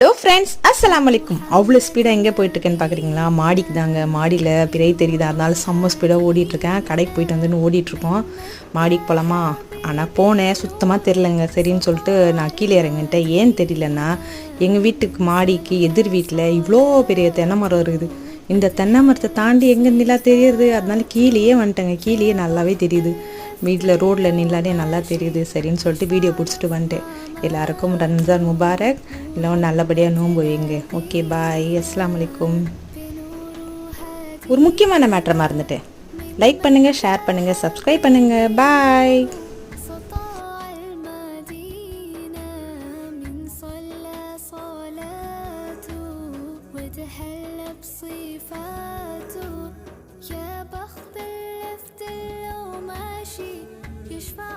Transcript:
Hello friends, அஸ்ஸலாமு அலைக்கும். அவ்வளோ ஸ்பீடாக எங்கே போயிட்டுருக்கேன்னு பார்க்குறீங்களா? மாடிக்கு தாங்க. மாடியில் பிறை தெரியுது, அதனால செம்ம ஸ்பீடாக ஓடிட்டுருக்கேன். கடைக்கு போயிட்டு வந்துன்னு ஓடிட்டுருக்கோம். மாடிக்கு போகலாமா? ஆனால் போனேன், சுத்தமாக தெரிலங்க. சரின்னு சொல்லிட்டு நான் கீழே இறங்கிட்டேன். ஏன்னு தெரியலன்னா, எங்கள் வீட்டுக்கு மாடிக்கு எதிர் வீட்டில் இவ்வளோ பெரிய தென்னை மரம் இருக்குது. இந்த தென்னை மரத்தை தாண்டி எங்கே நிலா தெரியுது, அதனால கீழேயே வந்துட்டேங்க. கீழேயே நல்லாவே தெரியுது. வீட்டில் ரோட்டில் நில்லாலே நல்லா தெரியுது. சரின்னு சொல்லிட்டு வீடியோ பிடிச்சிட்டு வந்துட்டேன். எல்லாருக்கும் ரம்ஜான் முபாரக். எல்லாம் நல்லபடியாக நோன்பு வைங்க. ஓகே, பாய். அஸ்ஸலாமு அலைக்கும். ஒரு முக்கியமான மேட்டரை மறந்துட்டேன். லைக் பண்ணுங்கள், ஷேர் பண்ணுங்கள், சப்ஸ்கிரைப் பண்ணுங்கள். பாய். يا بخت اللي في دله وماشي يشفع